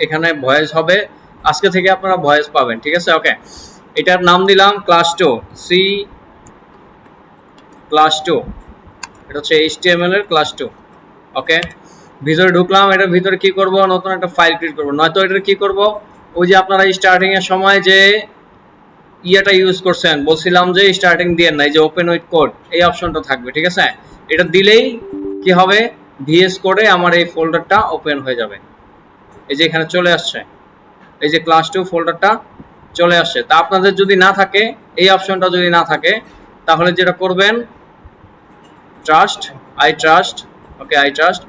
এখানে ভয়েস হবে, আজকে থেকে আপনারা ভয়েস পাবেন, ঠিক আছে? ওকে, এটার নাম দিলাম ক্লাস 2, সি ক্লাস 2, এটা হচ্ছে HTML এর ক্লাস 2। ওকে, ভিতরে ঢুকলাম। এটার ভিতরে কি করব, নতুন একটা ফাইল ক্রিয়েট করব। নয়তো এটা কি করব, ওই যে আপনারা স্টার্টিং এর সময় যে ইয়াটা ইউজ করছেন, বলছিলাম যে স্টার্টিং দিয়ে নাই, যে ওপেন উইথ কোড, এই অপশনটা থাকবে, ঠিক আছে? এটা দিলেই কি হবে, ভিএস কোডে আমার এই ফোল্ডারটা ওপেন হয়ে যাবে। এই যে এখানে চলে আসছে, এই যে ক্লাস 2 ফোল্ডারটা চলে আসছে। তা আপনাদের যদি না থাকে, এই অপশনটা যদি না থাকে, তাহলে যেটা করবেন, trust, I trust, okay I trust,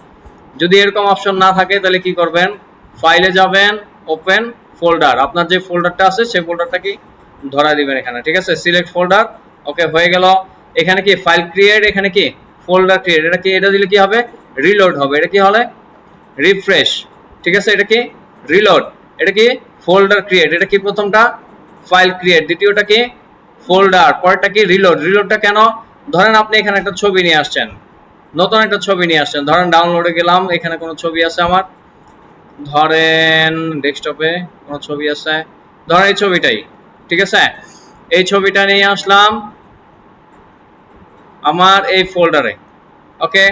যদি এরকম অপশন না থাকে তাহলে কি করবেন, ফাইলে যাবেন, ওপেন ফোল্ডার, আপনার যে ফোল্ডারটা আছে সেই ফোল্ডারটা কি ধরা দিবেন এখানে, ঠিক আছে? সিলেক্ট ফোল্ডার, ওকে হয়ে গেল। এখানে কি ফাইল ক্রিয়েট, এখানে কি ফোল্ডার ক্রিয়েট, এটা কি, এটা দিলে কি হবে, রিলোড হবে। এটা কি হলে রিফ্রেশ, ঠিক আছে? এটা কি রিলোড, এটা কি ফোল্ডার ক্রিয়েট, এটা কি প্রথমটা ফাইল ক্রিয়েট, দ্বিতীয়টা কি ফোল্ডার, পরেরটা কি রিলোড। রিলোডটা কেন, ধরেন আপনি এখানে একটা ছবি নিয়ে আসছেন, নতুন একটা ছবি নিয়ে আসছেন, ধরেন ডাউনলোডে গেলাম, এখানে কোনো ছবি আছে আমার, ধরেন ডেস্কটপে কোনো ছবি আছে, ধরেন এই ছবিটাই, ঠিক আছে? এই ছবিটা নিয়ে আসলাম আমার এই ফোল্ডারে, ওকে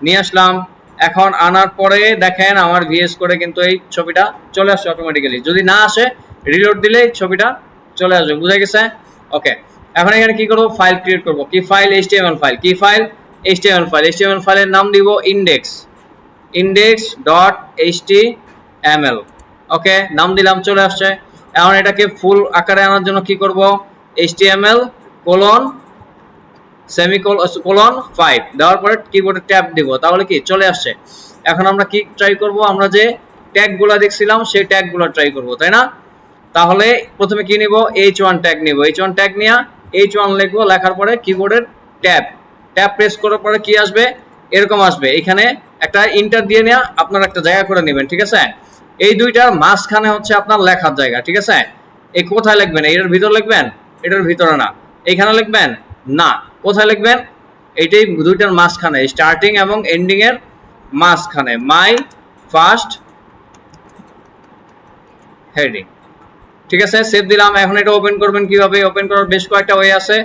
নিয়ে আসলাম। এখন আনার পরে দেখেন আমার ভিএস করে কিন্তু এই ছবিটা চলে আসছে অটোমেটিক্যালি। যদি না আসে, রিলোড দিলে ছবিটা চলে আসবে, বুঝা গেছে? ওকে, এখন এখানে কি করব, ফাইল ক্রিয়েট করব। কি ফাইল, HTML ফাইল। কি ফাইল, HTML ফাইল। HTML ফাইলের নাম দিব ইন্ডেক্স, index.html, ওকে নাম দিলাম, চলে আসছে। এখন এটাকে ফুল আকারে আনার জন্য কি করব, HTML কোলন সেমিকোলন 5 দেওয়ার পরে কিবোর্ডে ট্যাব দিব, তাহলে কি চলে আসছে। এখন আমরা কি ট্রাই করব, আমরা যে ট্যাগগুলো দেখছিলাম সেই ট্যাগগুলো ট্রাই করব, তাই না? তাহলে প্রথমে কি নিব, H1 ট্যাগ নিব। H1 ট্যাগ নিয়ে H1 লিখবো, লেখার পরে কিবোর্ডের ট্যাব, ট্যাব প্রেস করার পরে কি আসবে, এরকম আসবে। এখানে একটা ইন্টার দিয়ে নিয়ে আপনার একটা জায়গা করে নেবেন, ঠিক আছে? এই দুইটার মাঝখানে হচ্ছে আপনার লেখার জায়গা, ঠিক আছে? এই কোথায় লিখবেন, এটার ভিতর লিখবেন, এটার ভিতরে না, এইখানে লিখবেন না, কোথায় লিখবেন, এইটাই দুইটার মাঝখানে, স্টার্টিং এবং এন্ডিং এর মাঝখানে, মাই ফার্স্ট হেডিং, ঠিক আছে? সেভ দিলাম। এখন এটা ওপেন করবেন কিভাবে, ওপেন করার বেশ কয়েকটা ওয়ে আছে।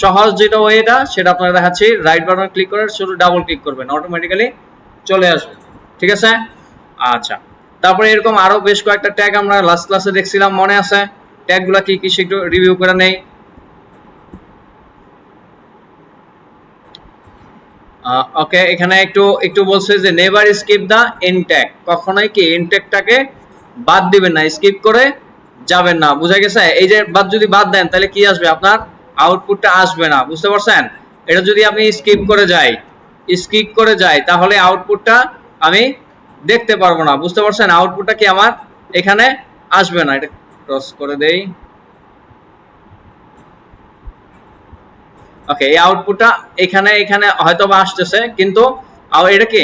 সহজ যেটা ওয়েটা সেটা আপনারা দেখাচ্ছি, রাইট বাটন ক্লিক করে শুধু ডাবল ক্লিক করবেন, অটোমেটিক্যালি চলে আসবে, ঠিক আছে? আচ্ছা, তারপরে এরকম আরো বেশ কয়েকটা ট্যাগ আমরা লাস্ট ক্লাসে দেখছিলাম, মনে আছে? ট্যাগগুলো কি কি একটু রিভিউ করে নেই। ওকে, এখানে একটু একটু বলছে যে never skip the end tag, কখনোই কি এন্ড ট্যাগটাকে বাদ দিবেন না, স্কিপ করে যাবেন না, বুঝা গেছে? এই যে যদি বাদ দেন তাহলে কি আসবে, আপনার আউটপুটটা আসবে না, বুঝতে পারছেন? এটা যদি আপনি স্কিপ করে যাই তাহলে আউটপুটটা আমি দেখতে পারবো না, বুঝতে পারছেন? আউটপুটটা কি আমার এখানে আসবে না। এটা ক্রস করে দেই, ওকে এই আউটপুটটা এখানে এখানে হয়তো বা আসতেছে, কিন্তু এটা কি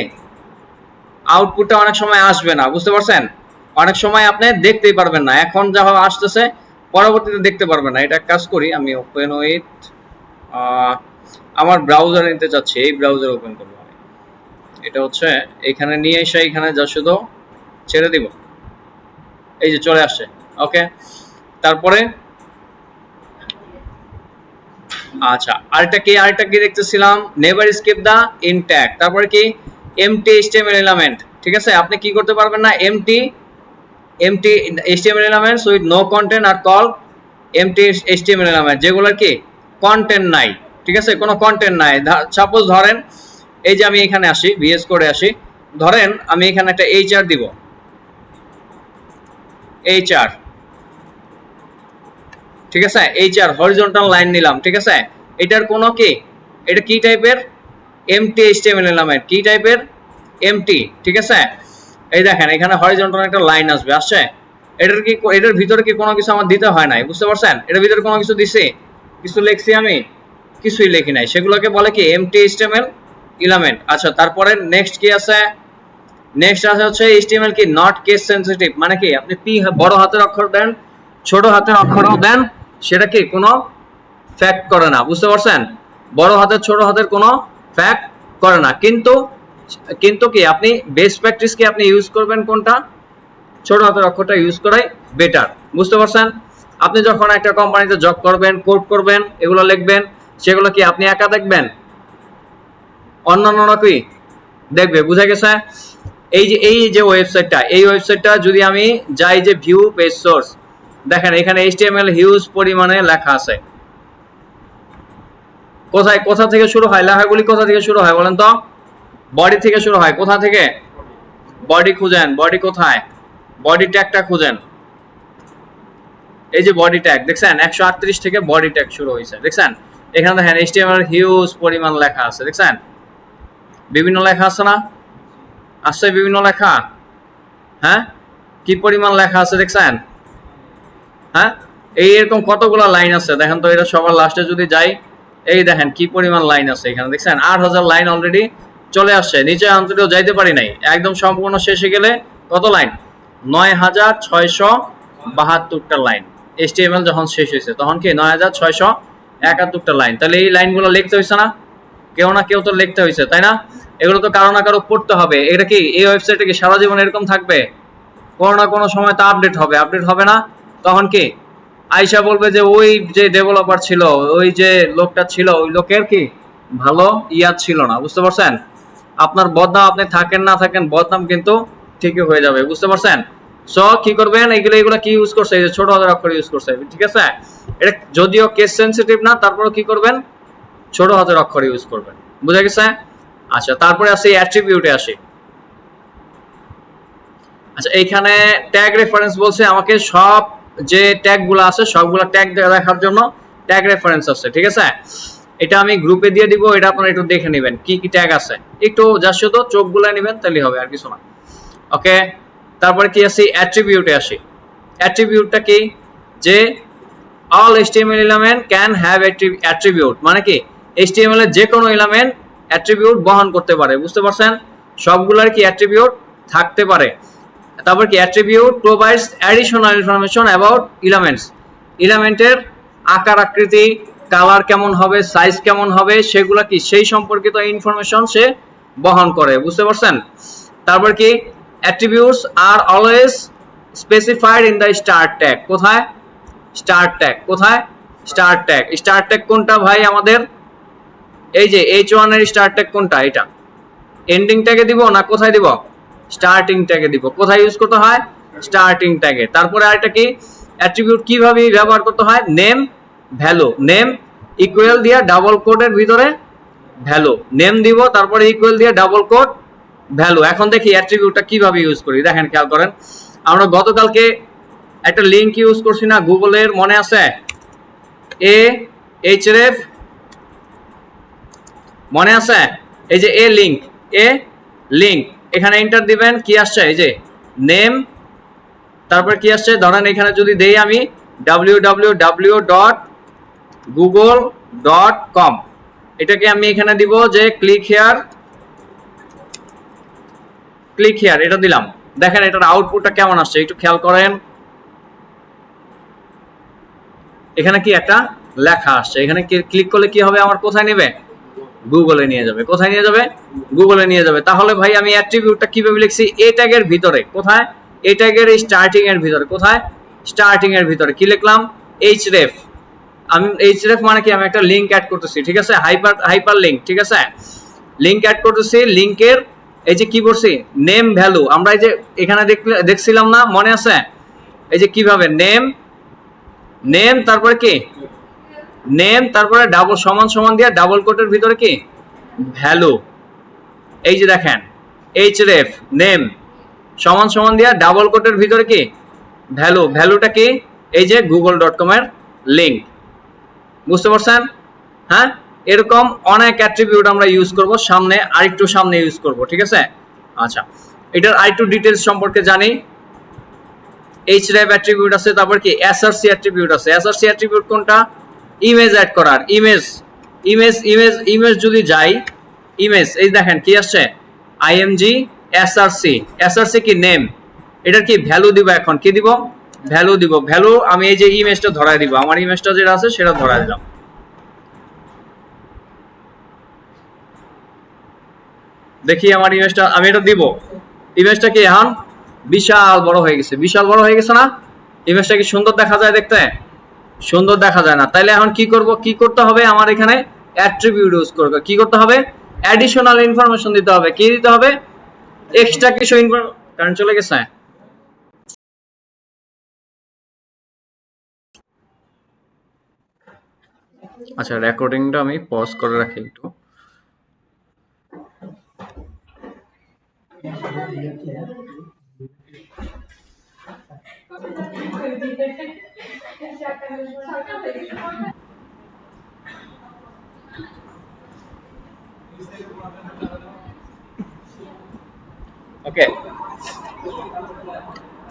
আউটপুটটা অনেক সময় আসবে না, বুঝতে পারছেন? অনেক সময় আপনি দেখতেই পারবেন না, এখন যা আসতেছে পরবর্তীতে দেখতে পারবেন না। এটা কাজ করি, আমি ওপেন উইথ আমার ব্রাউজার নিতে চাচ্ছি, এই ব্রাউজার ওপেন করবো আমি। এটা হচ্ছে এখানে নিয়ে এসে এখানে যা শুধু ছেড়ে দিব, এই যে চলে আসছে, ওকে। তারপরে আচ্ছা, আরেকটা কি দেখতেছিলাম, never skip the end tag, তারপরে কি এমটি এইচটিএমএল এলিমেন্ট, ঠিক আছে? আপনি কি করতে পারবেন না, empty HTML elements with no content are called empty HTML element, যেগুলোর কি কন্টেন্ট নাই, ঠিক আছে? কোনো কন্টেন্ট নাই। সাপোজ ধরেন এই যে আমি এখানে আসি, ভিএস করে আসি, ধরেন আমি এখানে একটা এইচআর দিব, এইচআর, ঠিক আছে? এইচআর হরিজন্টাল লাইন নিলাম, ঠিক আছে? এটার কোনো কি, এটা কি টাইপের, এমটি এইচটিএমএল এলিমেন্ট, কি টাইপের, এমটি, ঠিক আছে? এই দেখেন এখানে হরিজন্টাল একটা লাইন আসছে। এটার কি, এটার ভিতরে কি কোনো কিছু আমার দিতে হয় নাই, বুঝতে পারছেন? এটার ভিতরে কোনো কিছু দিছি, কিছু লিখছি আমি, কিছুই লিখি নাই, সেগুলোকে বলে কি এমটি এইচটিএমএল এলিমেন্ট। আচ্ছা, তারপরে নেক্সট কি আছে, নেক্সট আছে হচ্ছে এইচটিএমএল কি নট কেস সেনসিটিভ, মানে কি আপনি পি বড় হাতের অক্ষর দেন, ছোট হাতের অক্ষরও দেন, সেটা কি কোনো ফ্যাক্ট করে না, বুঝতে পারছেন? বড় হাতের ছোট হাতের কোনো ফ্যাক্ট করে না, কিন্তু কি আপনি বেস্ট প্র্যাকটিস কি আপনি ইউজ করবেন কোনটা, ছোট হাতের অক্ষরটা ইউজ করাই বেটার। বুঝতে পারছেন? আপনি যখন একটা কোম্পানিতে জব করবেন, কোড করবেন, এগুলো লিখবেন, সেগুলো কি আপনি একা দেখবেন? অন্যান্যরা কি দেখবে? বুঝা গেছে? এই যে ওয়েবসাইটটা যদি আমি যাই যে ভিউ পেজ সোর্স, দেখেন এখানে HTML হিউজ পরিমাণে লেখা আছে। কোথা থেকে শুরু হয় লেখাগুলি? কোথা থেকে শুরু হয় বলেন তো? বডি থেকে শুরু হয়। কোথা থেকে? বডি খুঁজেন। বডি কোথায়? বডি ট্যাগটা খুঁজেন। এই যে বডি ট্যাগ দেখছেন, 138 থেকে বডি ট্যাগ শুরু হয়েছে। দেখছেন এখানে দেখেন HTML হিউজ পরিমাণ লেখা আছে। দেখছেন বিভিন্ন লেখা আছে না? আছে বিভিন্ন লেখা। হ্যাঁ, কি পরিমাণ লেখা আছে দেখছেন? হ্যাঁ, এরকম কতগুলো লাইন আছে দেখেন তো। এটা সবার লাস্টে যদি যাই, এই দেখেন কি পরিমাণ লাইন আছে এখানে। দেখছেন 8000 লাইন অলরেডি চলে আসছে। নিচে অন্তত যাইতে পারি নাই, একদম সম্পূর্ণ শেষে গেলে কত লাইন? 9672টা লাইন। HTML যখন শেষ হয়েছে তখন কি 9671টা লাইন। তাহলে এই লাইনগুলো লিখতে হয়েছে না? কেউ না কেউ তো লিখতে হয়েছে, তাই না? এগুলো তো কারো না কারো পড়তে হবে। এটা কি এই ওয়েবসাইটে কি সারা জীবন এরকম থাকবে? কোনো না কোনো সময় তো আপডেট হবে। আপডেট হবে না তখন কি আইসা বলবে যে ওই যে ডেভেলপার ছিল, ওই যে লোকটা ছিল, ওই লোকের কি ভালো ইয়াদ ছিল না। বুঝতে পারছেন? আপনার বদনাম আপনি থাকেন না থাকেন, বদনাম কিন্তু ঠিকই হয়ে যাবে। বুঝতে পারছেন? সো কি করবেন, এগুলো কি ইউজ করছে? এই যে ছোট হাতের অক্ষর ইউজ করছে, ঠিক আছে? এটা যদিও কেস সেনসিটিভ না, তারপরে কি করবেন? ছোট হাতের অক্ষর ইউজ করবেন। বুঝা গেছে? আচ্ছা, তারপরে আসি অ্যাট্রিবিউটে আসি। আচ্ছা, এইখানে ট্যাগ রেফারেন্স বলছে আমাকে সব যে ট্যাগগুলো আছে সবগুলো ট্যাগ দেখার জন্য ট্যাগ রেফারেন্স আছে, ঠিক আছে? এটা আমি গ্রুপে দিয়ে দিব, এটা আপনারা একটু দেখে নেবেন কি কি ট্যাগ আছে। একটু যা শুধু চোখগুলো নেবেন তাহলেই হবে, আর কিছু না। ওকে, তারপরে কি আসি? অ্যাট্রিবিউটে আসি। অ্যাট্রিবিউটটা কি? যে all HTML element can have attribute, মানে কি HTML এর যে কোনো এলিমেন্ট অ্যাট্রিবিউট বহন করতে পারে। বুঝতে পারছেন? সবগুলোর কি অ্যাট্রিবিউট থাকতে পারে। তারপর কি attribute provides additional information about এলিমেন্টের আকার আকৃতি, কালার কেমন হবে, সাইজ কেমন হবে, সেগুলো কি সেই সম্পর্কিত ইনফরমেশন সে বহন করে। বুঝতে পারছেন? তারপর কি attributes are always specified in the start tag. কোথায়? Start tag. কোথায়? Start tag. স্টার্ট ট্যাগ কোনটা ভাই আমাদের? এই যে H1 এর স্টার্ট ট্যাগ কোনটা? এটা এন্ডিং ট্যাগে দিব না কোথায় দিব? স্টার্টিং ট্যাগে দিব। কোথায় ইউজ করতে হয়? স্টার্টিং ট্যাগে। তারপরে আরেকটা কি অ্যাট্রিবিউট কিভাবে ব্যবহার করতে হয়? Name value. নেম ইকুয়াল দিয়ে ডাবল কোটের ভিতরে ভ্যালু। নেম দিব, তারপরে ইকুয়াল দিয়ে ডাবল কোট ভ্যালু। এখন দেখি অ্যাট্রিবিউটটা কিভাবে ইউজ করি। দেখেন, খেয়াল করেন, আমরা গতকালকে একটা লিংক ইউজ করছি না গুগলের, মনে আছে? href, মনে আছে? এই যে এ লিংক, এখানে এন্টার দিবেন, কি আসছে? এই যে নেম, তারপর কি আসছে? ধরেন এখানে যদি দেই আমি www.google.com, এটাকে আমি এখানে দিব যে ক্লিক হিয়ার, এটা দিলাম। দেখেন এটার আউটপুটটা কেমন আসছে, একটু খেয়াল করেন। এখানে কি একটা লেখা আসছে, এখানে ক্লিক করলে কি হবে? আমার কোথায় নেবে? গুগলে নিয়ে যাবে। কোথায় নিয়ে যাবে? গুগলে নিয়ে যাবে। তাহলে ভাই আমি অ্যাট্রিবিউটটা কিভাবে লিখছি? এ ট্যাগের ভিতরে। কোথায়? এ ট্যাগের স্টার্টিং এর ভিতরে। কোথায়? স্টার্টিং এর ভিতরে কি লিখলাম? href। আমি href মানে কি? আমি একটা লিংক অ্যাড করতেছি, ঠিক আছে? হাইপার লিংক, ঠিক আছে? লিংক অ্যাড করতেছি। লিংকের এই যে কি করছি? Name value. আমরা এই যে এখানে দেখছিলাম না, মনে আছে? এই যে কিভাবে নেম তারপরে কি নেম, তারপরে ডাবল সমান দিয়ে ডাবল কোটের ভিতরে কি ভ্যালু। এই যে দেখেন href নেম সমান দিয়ে ডাবল কোটের ভিতরে কি ভ্যালু। ভ্যালুটা কি? এই যে google.com এর লিংক। বুঝতে পারছেন? হ্যাঁ, এরকম অনেক অ্যাট্রিবিউট আমরা ইউজ করব সামনে, আরেকটু সামনে ইউজ করব, ঠিক আছে? আচ্ছা, এটার আরেকটু ডিটেইলস সম্পর্কে জানি। href অ্যাট্রিবিউট আছে, তারপর কি src অ্যাট্রিবিউট আছে। src অ্যাট্রিবিউট কোনটা? ইমেজ অ্যাড করার। ইমেজ যদি যাই, ইমেজ এই দেখেন কি আসছে? img src কি নেম, এটার কি ভ্যালু দিব। এখন কি দিব? ভ্যালু দিব। ভ্যালু আমি এই যে ইমেজটা ধরায় দিব, আমার ইমেজটা যেটা আছে সেটা ধরায় দিলাম। দেখি আমার ইমেজটা, আমি এটা দিব। ইমেজটা কি এখন বিশাল বড় হয়ে গেছে, বিশাল বড় হয়ে গেছে না? ইমেজটা কি সুন্দর দেখা যায় দেখতে? সুন্দর দেখা যায় না? তাইলে এখন কি করব, কি করতে হবে, আমার এখানে অ্যাট্রিবিউট ইউজ করব। কি করতে হবে? অ্যাডিশনাল ইনফরমেশন দিতে হবে। কি দিতে হবে? এক্সট্রা কিছু কারেন্ট চলে গেছে। আচ্ছা, রেকর্ডিংটা আমি পজ করে রাখি একটু। ওকে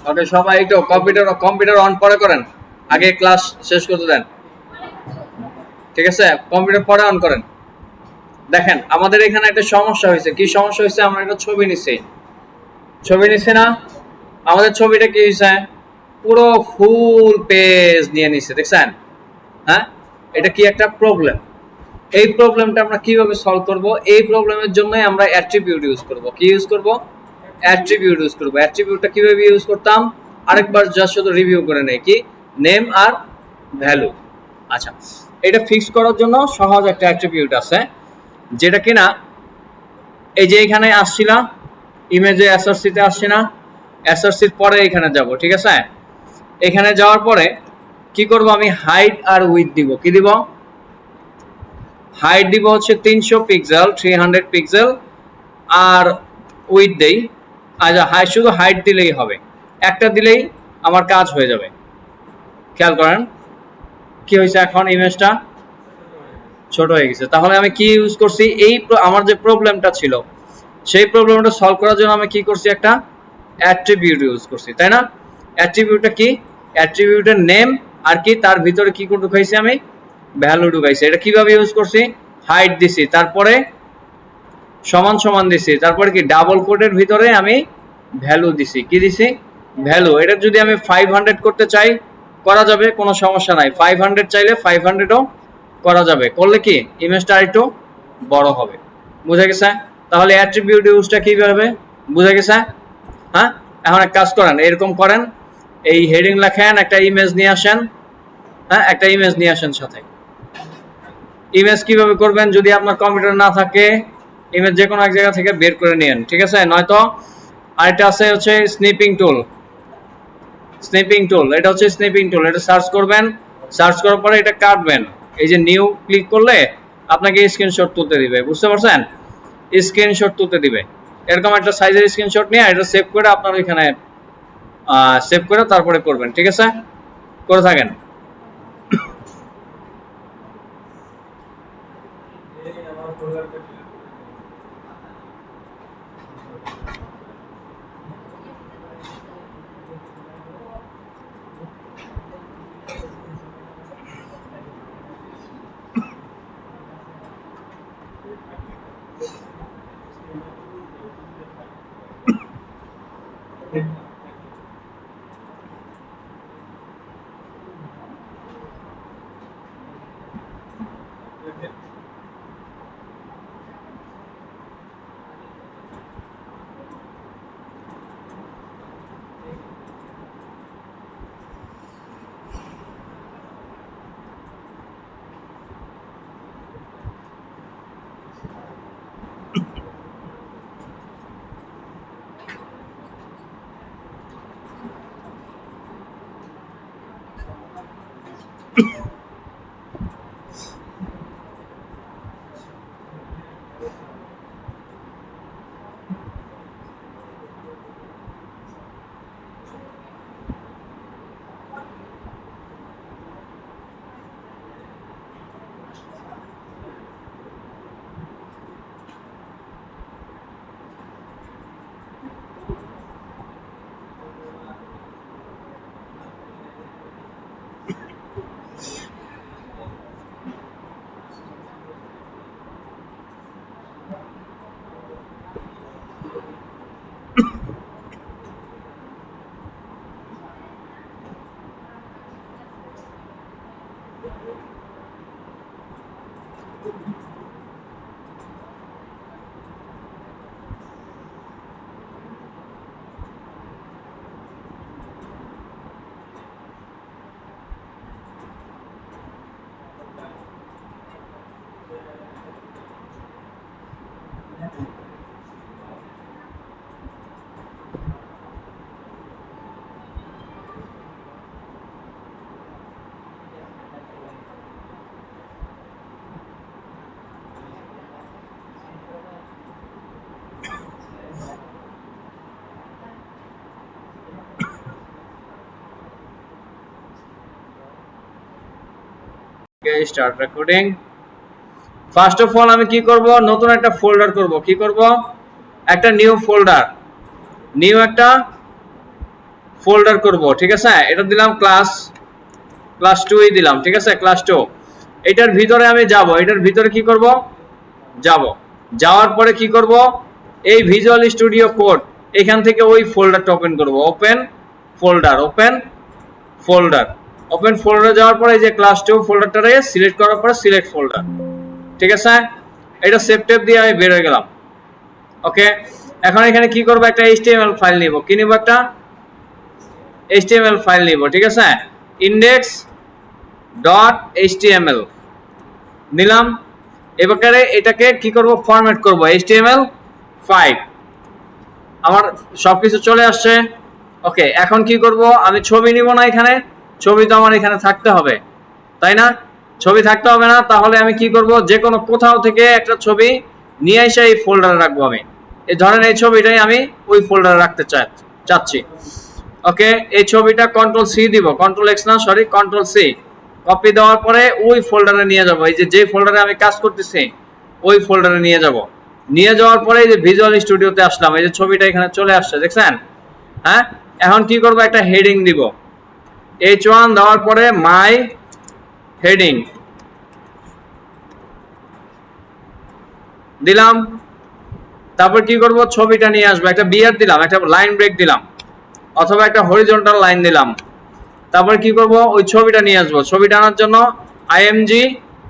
ওকে, সবাই একটু কম্পিউটার অন পরে করেন, আগে ক্লাস শেষ করতে দেন। ঠিক আছে, কম্পিউটার পরে অন করেন। দেখেন আমাদের এখানে একটা সমস্যা হয়েছে। কি সমস্যা হয়েছে? আমরা একটা ছবি নিছি, ছবি নিছি না? আমাদের ছবিটা কি হয়েছে? পুরো ফুল পেজ নিয়ে নিছে, দেখছেন? হ্যাঁ, এটা কি একটা প্রবলেম। এই প্রবলেমটা আমরা কিভাবে সলভ করব? এই প্রবলেমের জন্যই আমরা অ্যাট্রিবিউট ইউজ করব। কি ইউজ করব? অ্যাট্রিবিউট ইউজ করব। অ্যাট্রিবিউটটা কিভাবে ইউজ করতাম আরেকবার জাস্ট শুধু রিভিউ করে নেই। কি? নেম আর ভ্যালু। আচ্ছা, এটা ফিক্স করার জন্য সহজ একটা অ্যাট্রিবিউট আছে, যেটা কিনা এই যে এখানে আসছি না, ইমেজে এসআরসিতে আসছি না, এসআরসির পরে এখানে যাব। ঠিক আছে, এখানে যাওয়ার পরে কি করব, আমি হাইট আর উইথ দিব। কি দিব? হাইট দিব হচ্ছে 300 পিক্সেল, 300 পিক্সেল। আর উইথ দেই, আচ্ছা শুধু হাইট দিলেই হবে, একটা দিলেই আমার কাজ হয়ে যাবে। খেয়াল করেন কি হয়েছে, এখন ইমেজটা ছোট হয়ে গেছে। তাহলে আমি কি ইউজ করছি? এই আমার যে প্রবলেমটা ছিল সেই প্রবলেমটা সলভ করার জন্য আমি কি করছি? একটা অ্যাট্রিবিউট ইউজ করছি, তাই না? অ্যাট্রিবিউটটা কি? অ্যাট্রিবিউটের নেম আর কি তার ভিতরে কি ঢুকাইছি? আমি ভ্যালু ঢুকাইছি। এটা কিভাবে ইউজ করছি? হাইট দিছি, তারপরে সমান সমান দিছি, তারপরে কি ডাবল কোটের ভিতরে আমি ভ্যালু দিছি। কি দিছি? ভ্যালু। এটা যদি আমি 500 করতে চাই করা যাবে, কোনো সমস্যা নাই। 500 চাইলে 500ও করা যাবে। করলে কি ইমেজটা আরেকটু বড় হবে। বুঝা গেছে? তাহলে অ্যাট্রিবিউট ইউজটা কিভাবে বুঝা গেছে? হ্যাঁ, এখন এক কাজ করেন, এরকম করেন, এই হেডিং লেখেন, একটা ইমেজ নিয়ে আসেন। হ্যাঁ, একটা ইমেজ নিয়ে আসেন সাথে। ইমেজ কিভাবে করবেন? যদি আপনার কম্পিউটার না থাকে, ইমেজ যে কোনো এক জায়গা থেকে বের করে নিন। ঠিক আছে, নয়তো আরেকটা আছে হচ্ছে স্নিপিং টুল। স্নিপিং টুল, এটা হচ্ছে স্নিপিং টুল। এটা সার্চ করবেন, সার্চ করার পরে এটা কাটবেন। এই যে নিউ ক্লিক করলে আপনাকে স্ক্রিনশট তুলতে দিবে। বুঝতে পারছেন? স্ক্রিনশট তুলতে দিবে। এরকম একটা সাইজের স্ক্রিনশট নিয়ে এটা সেভ করে আপনার ওইখানে সেভ করে তারপরে করবেন। ঠিক আছে, করে থাকেন। Start recording. First of all আমি কি করব, নতুন একটা ফোল্ডার করব। কি করব, একটা নিউ ফোল্ডার, নিউ একটা ফোল্ডার করব। ঠিক আছে, এটা দিলাম ক্লাস 2 ই দিলাম। ঠিক আছে, ক্লাস 2। এটার ভিতরে আমি যাব, এটার ভিতরে কি করব, যাব। যাওয়ার পরে কি করব, এই ভিজুয়াল স্টুডিও কোড এখান থেকে ওই ফোল্ডারটা ওপেন করব। Open folder, open folder, open ফোল্ডারে যাওয়ার পরে এই যে ক্লাস 2 ফোল্ডারটারে সিলেক্ট করার পরে সিলেক্ট ফোল্ডার। ঠিক আছে, এটা সেভ টেপ দিয়ে আমি বের হয়ে গেলাম। ওকে, এখন এখানে কি করব, একটা এইচটিএমএল ফাইল নিব। কি নিব, একটা এইচটিএমএল ফাইল নিব। ঠিক আছে, index.html নিলাম। এবারে এটাকে কি করব, ফরম্যাট করব HTML5। আমার সবকিছু চলে আসছে। ওকে, এখন কি করব, আমি ছবি নিব না, এখানে ছবি তো আমার এখানে থাকতে হবে, তাই না? ছবি থাকতে হবে না, তাহলে আমি কি করব, যে কোনো কোথাও থেকে একটা ছবি নিয়ে এসে এই ফোল্ডারে রাখবো। আমি এই ধরেন এই ছবিটাই আমি ওই ফোল্ডারে রাখতে চাচ্ছি। ওকে, এই ছবিটা কন্ট্রোল সি দিব, কন্ট্রোল এক্স না, সরি কন্ট্রোল সি। কপি দেওয়ার পরে ওই ফোল্ডারে নিয়ে যাব, এই যে ফোল্ডারে আমি কাজ করতেছি ওই ফোল্ডারে নিয়ে যাব। নিয়ে যাওয়ার পরে এই যে ভিজুয়াল স্টুডিওতে আসলাম, এই যে ছবিটা এখানে চলে আসছে, দেখছেন? হ্যাঁ, এখন কি করব, একটা হেডিং দিব। H1 দেওয়ার পরে মাই হেডিং দিলাম। তারপর কি করব, ছবিটা নিয়ে আসবো, একটা বিয়ার দিলাম, একটা লাইন ব্রেক দিলাম, অথবা একটা হরিজন্টাল লাইন দিলাম। তারপর কি করব, ওই ছবিটা নিয়ে আসবো। ছবিটা আনার জন্য আইএমজি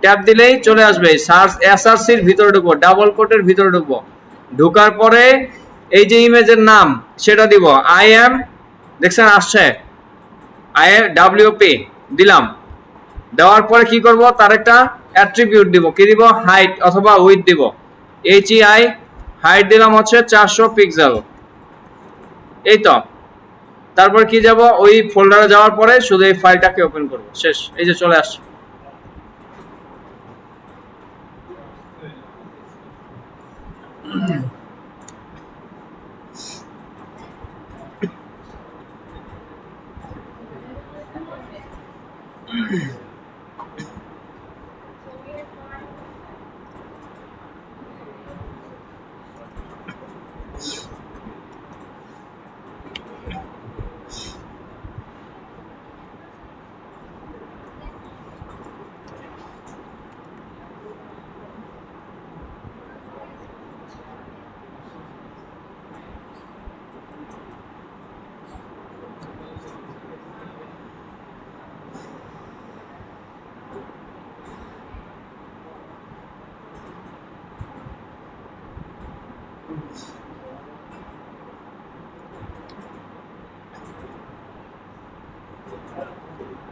ট্যাব দিলেই চলে আসবে। সার্চ এসআরসির ভিতরে ঢুকবো, ডাবল কোটের ভিতরে ঢুকবো। ঢোকার পরে এই যে ইমেজের নাম সেটা দিব, আই এম, দেখছেন আসছে, আই এম ডাব্লিউপি দিলাম। দেওয়ার পরে কি করব, তার একটা অ্যাট্রিবিউট দিব। কি দিব, হাইট অথবা উইডথ দিব। HEI হাইট দিলাম হচ্ছে 400 পিক্সেল। এই তো। তারপর কি যাব, ওই ফোল্ডারে যাওয়ার পরে শুধু এই ফাইলটাকে ওপেন করব, শেষ। এই যে চলে আসছে।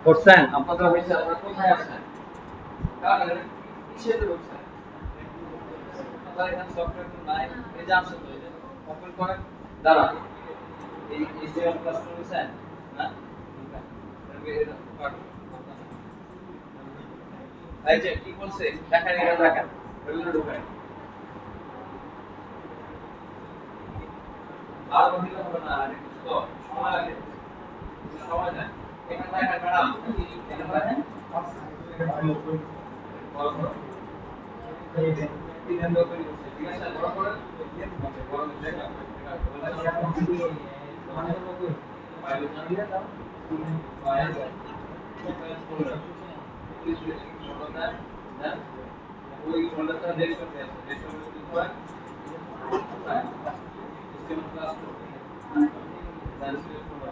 করছেন আপনাদের অফিসে, আপনারা কোথায় আছেন? কারণ কিসে ঢুকছেন? আপনারা এখানে সফটওয়্যার নাই, এই যে আসেন তো, এই যে ওপেন করেন, দাঁড়ান। এই HTML ক্লাস করেছেন না? এই যে কি বলছে, দেখেন, এটা দেখেন, এগুলো ঢুকায়। আর বলতে হবে না, আর একটু তো সময় লাগে, সময় নেয়। এখানে দেখেন ম্যাডাম, এখানে দেখেন বড় করো, তিন এন্ড তৈরি করছে, ঠিক আছে? বড় করে বড় দেখা ফাইল জানিয়ে দাও, ফাইল ফোল্ডার ফোল্ডার দেন ওই ফোল্ডারটা ডেলিট করতে আছে, ডেলিট করতে কি হয়, system class then select folder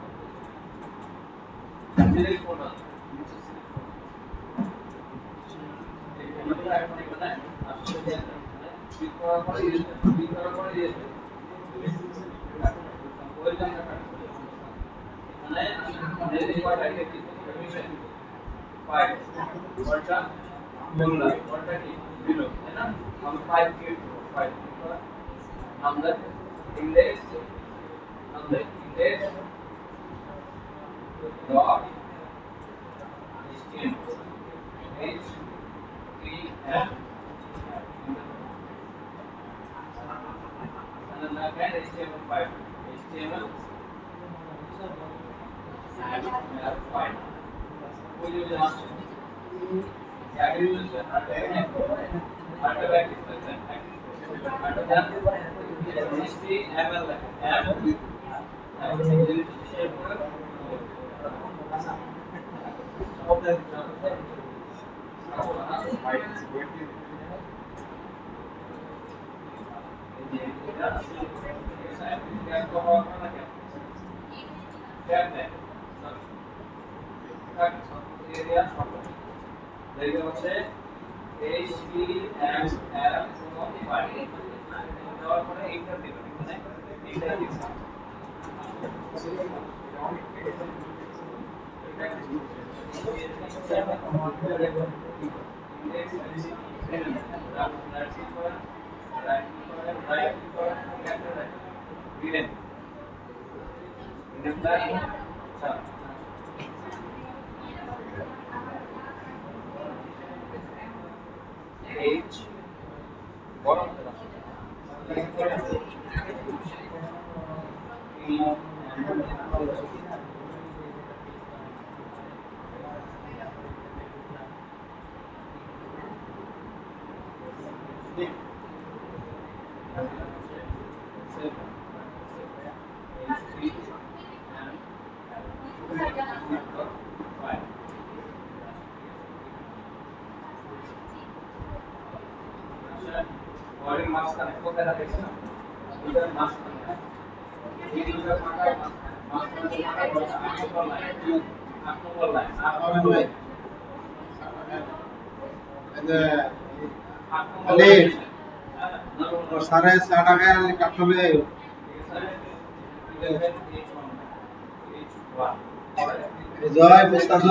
HTML सारे साढ़ा गया काटो में जय पुस्तक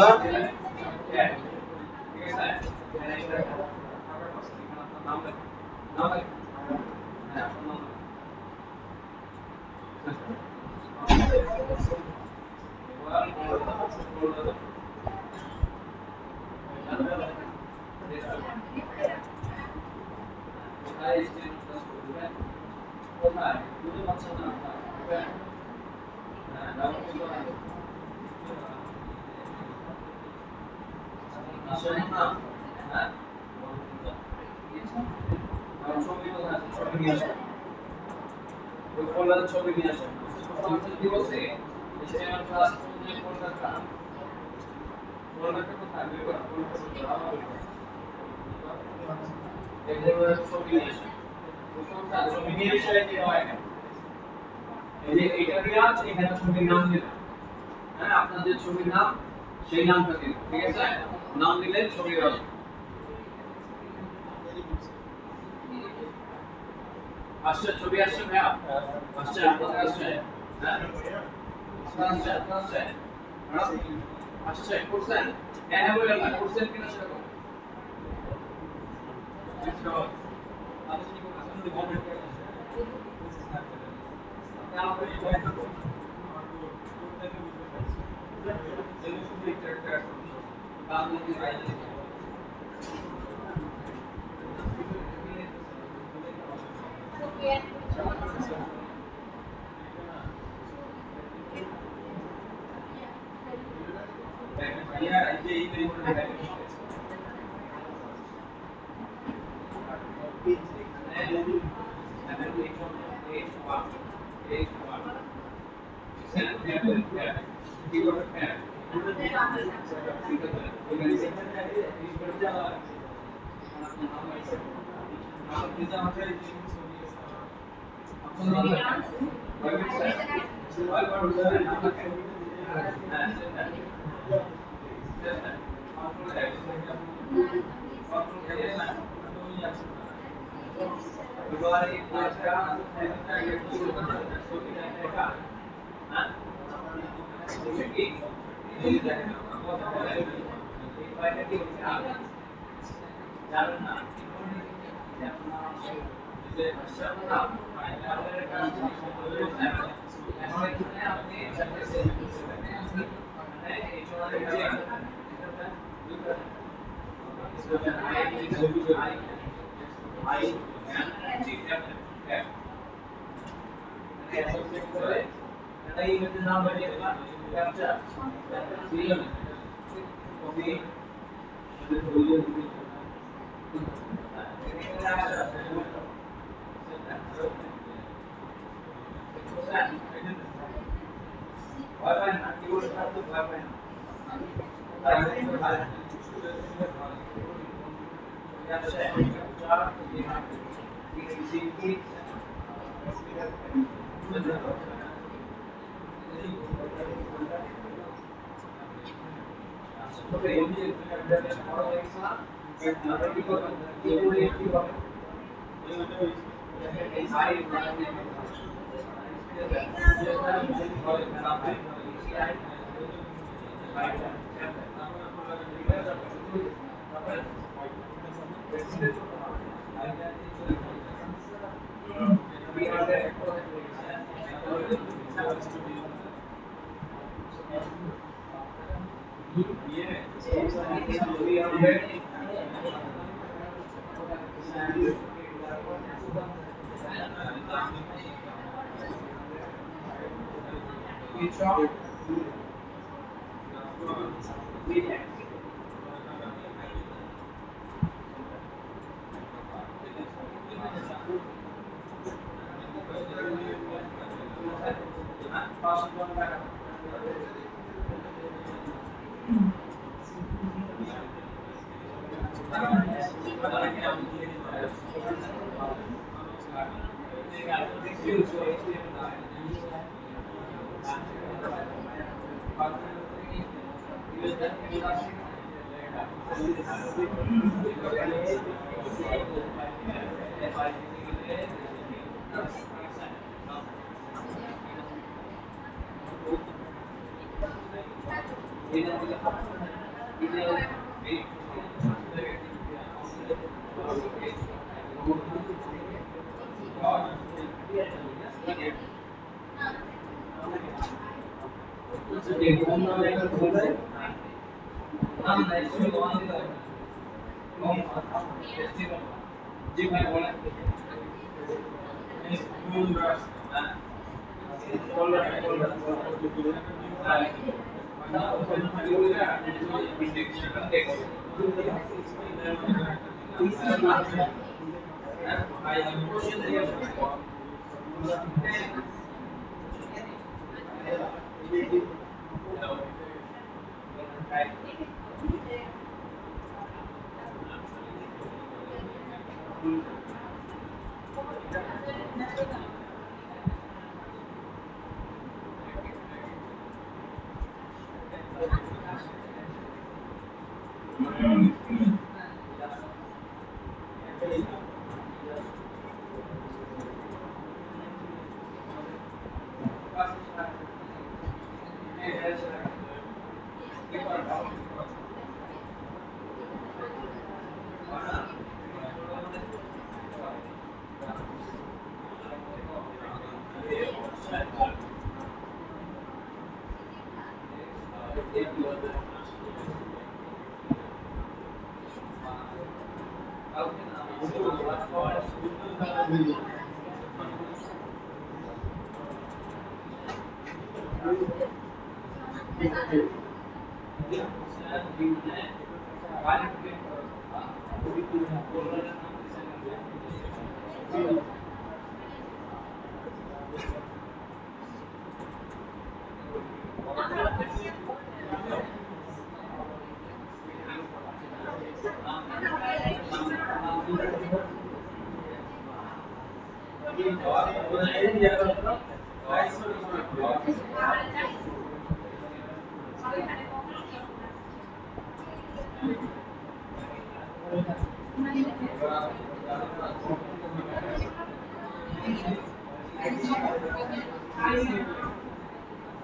আপনাদের ছবির নাম সেই নামটা দিন ঠিক আছে নাম দিলে ছবি হবে আসছে ছবি আসছে ভাইয়া আসছে আপনাদের আসছে হ্যাঁ আসছে করছেন হ্যাঁ বলেন না করছেন কিনা সেটা বলুন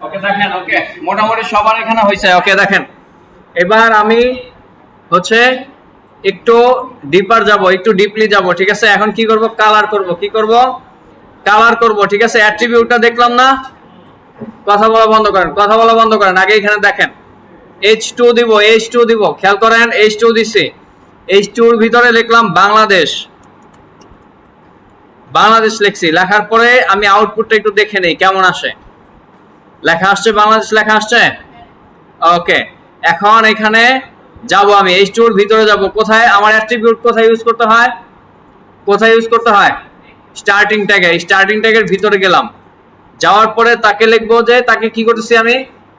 ওকে দেখেন, ওকে মোটামুটি সবার এখানে হয়েছে। ওকে দেখেন, এবার আমি হচ্ছে একটু ডিপার যাব, একটু ডিপলি যাব, ঠিক আছে। এখন কি করব, কালার করব। কি করব, কালার করব, ঠিক আছে। অ্যাট্রিবিউটটা দেখলাম না, কথা বলা বন্ধ করেন, কথা বলা বন্ধ করেন। আগে এখানে দেখেন H2 দিব, H2 দিব, খেয়াল করেন H2 দিছি। H2 এর ভিতরে লিখলাম বাংলাদেশ, বাংলাদেশ লিখছি। লেখার পরে আমি আউটপুটটা একটু দেখে নেই কেমন আসে। লেখা আসছে, বাংলাদেশ লেখা আসছে। ওকে, এখন এখানে যাব আমি H2 এর ভিতরে যাব, কোথায় আমার অ্যাট্রিবিউট কোথায় ইউজ করতে হয়, কোথায় ইউজ করতে হয়, স্টার্টিং ট্যাগে, স্টার্টিং ট্যাগের ভিতরে গেলাম, যাওয়ার পরে তাকে লিখবো যে তাকে কি করতেছি আমি,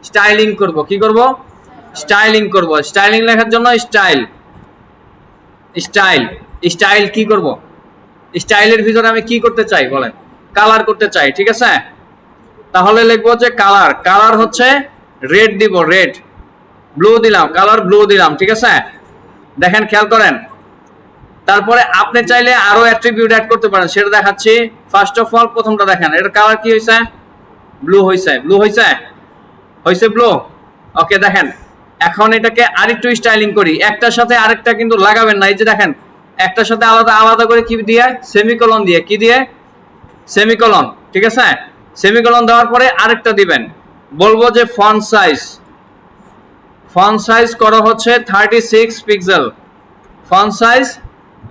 স্টাইলিং করব, কি করব, স্টাইলিং করব। স্টাইলিং লেখার জন্য স্টাইল, স্টাইল, স্টাইল কি করব, স্টাইলের ভিতরে আমি কি করতে চাই বলেন, কালার করতে চাই, ঠিক আছে। তাহলে লিখবো যে কালার, কালার হচ্ছে রেড দিব, রেড, ব্লু দিলাম, কালার ব্লু দিলাম, ঠিক আছে। দেখেন খেয়াল করেন, তারপরে আপনি চাইলে আরো অ্যাট্রিবিউট অ্যাড করতে পারেন, সেটা দেখাচ্ছি। ফার্স্ট অফ অল প্রথমটা দেখেন, এটা কালার কি হয়েছে, ব্লু হয়েছে, ব্লু হয়েছে, হয়েছে ব্লু। ওকে দেখেন, এখন এটাকে আরেকটু স্টাইলিং করি, একটার সাথে আরেকটা কিন্তু লাগাবেন না, এই যে দেখেন একটার সাথে আলাদা আলাদা করে কি দিয়ে, সেমিকোলন দিয়ে, কি দিয়ে, সেমিকোলন, ঠিক আছে। সেমিকোলন দেওয়ার পরে আরেকটা দিবেন, বলবো যে ফন্ট সাইজ, ফন্ট সাইজ করো হচ্ছে 36 পিক্সেল, ফন্ট সাইজ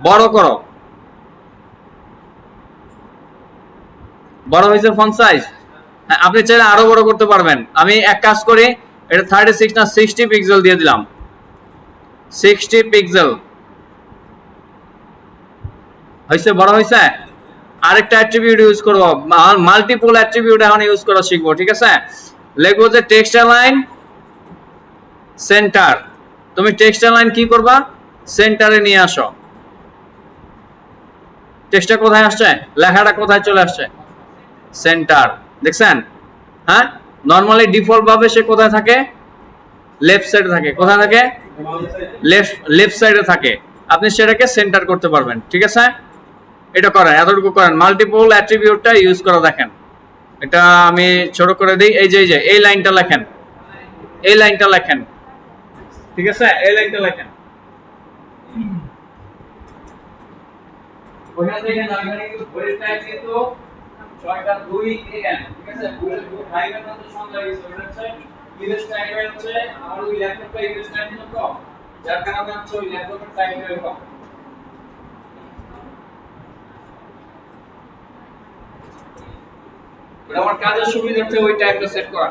বড় করো, বড় হয়েছে ফন্ট সাইজ। হ্যাঁ, আপনি চাইলে আরো বড় করতে পারবেন, আমি এক কাজ করি, এটা 36 না 60 পিক্সেল দিয়ে দিলাম, 60 পিক্সেল হয়েছে, বড় হয়েছে। আরেকটা অ্যাট্রিবিউট ইউজ করব, মাল্টিপল অ্যাট্রিবিউট এখন ইউজ করা শিখবো, ঠিক আছে। লিখবো যে টেক্সট লাইন সেন্টার, তুমি টেক্সট লাইন কি করবা, সেন্টারে নিয়ে আসো। টেক্সটটা কোথায় আসছে, লেখাটা কোথায় চলে আসছে, সেন্টার, দেখছেন। হ্যাঁ, নরমালি ডিফল্ট ভাবে সে কোথায় থাকে, লেফট সাইডে থাকে, কোথায় থাকে, লেফট সাইডে থাকে, আপনি সেটাকে সেন্টার করতে পারবেন, ঠিক আছে। এটা করেন, এতটুকু করেন, মাল্টিপল অ্যাট্রিবিউটটা ইউজ করে দেখেন। এটা আমি ছোট করে দিই, এই যে এই লাইনটা লেখেন, এই লাইনটা লেখেন, ঠিক আছে, এই লাইনটা লেখেন। ওখান থেকে না, এখানে কিন্তু ঘড়ির টাইম কিন্তু 6:02 AM, ঠিক আছে। টাইমের মধ্যে সংখ্যা দিয়েছে, ওটা হচ্ছে ইউএস টাইমের হচ্ছে, আমার ওই ল্যাপটপটা ইউএস টাইম ছিল তো, যার কারণে হচ্ছে ওই ল্যাপটপের টাইম এরকম। ওটা আমার কাজের সুবিধার্থে ওই টাইমটা সেট করা।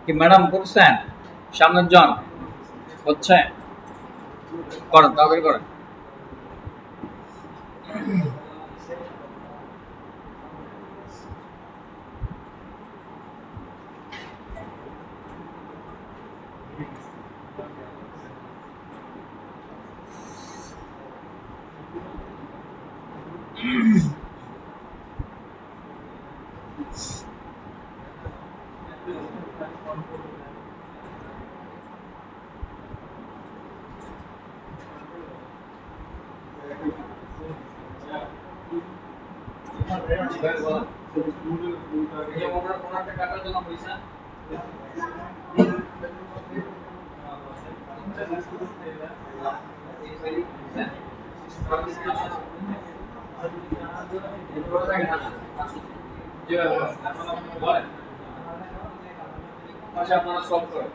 কি ম্যাডাম করছেন, সামনের জন হচ্ছে, করেন তাড়াতাড়ি করেন। ওনারটা কাটার জন্য পয়সা বলেন, আচ্ছা আপনারা সলভ করেন।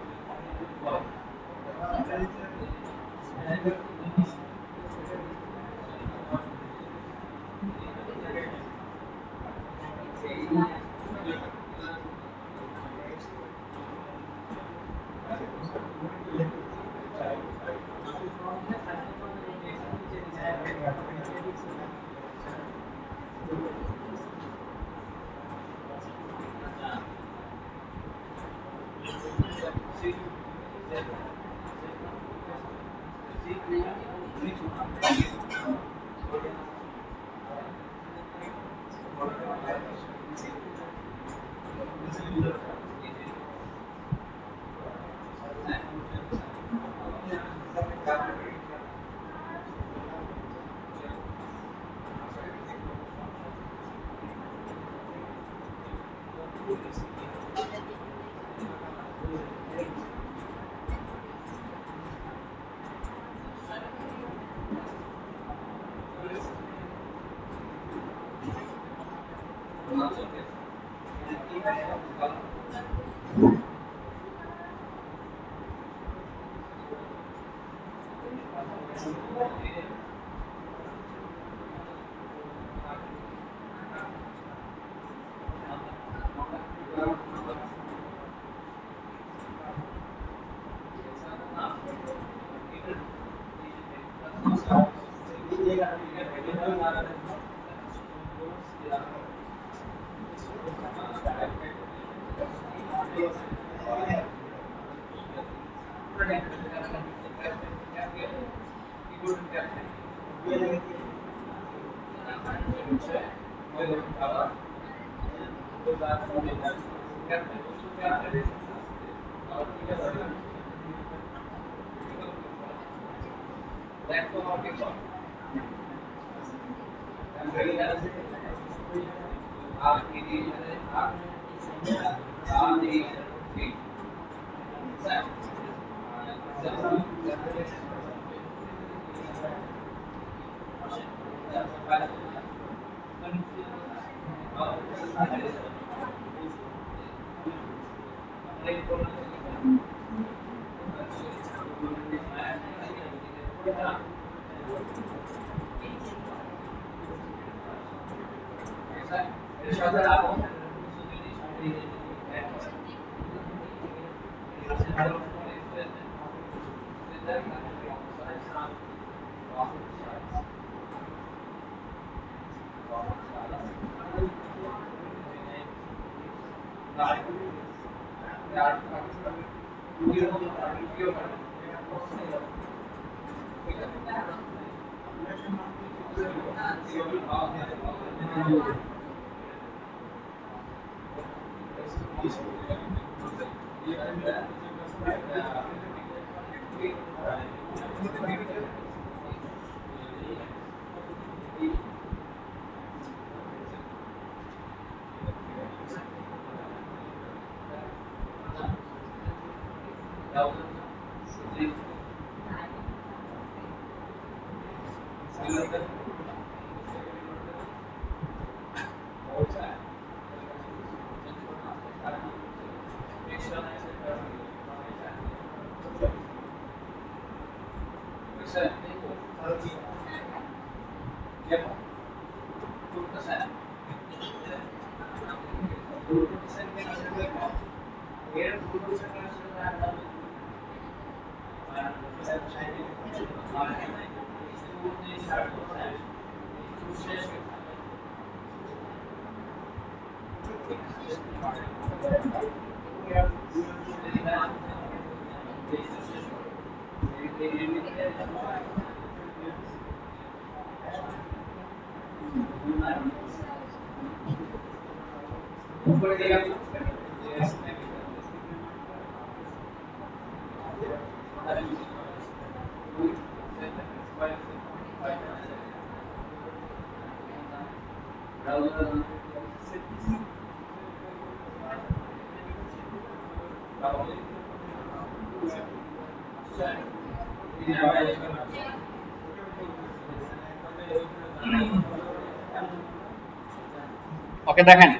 ওকে দেখেন,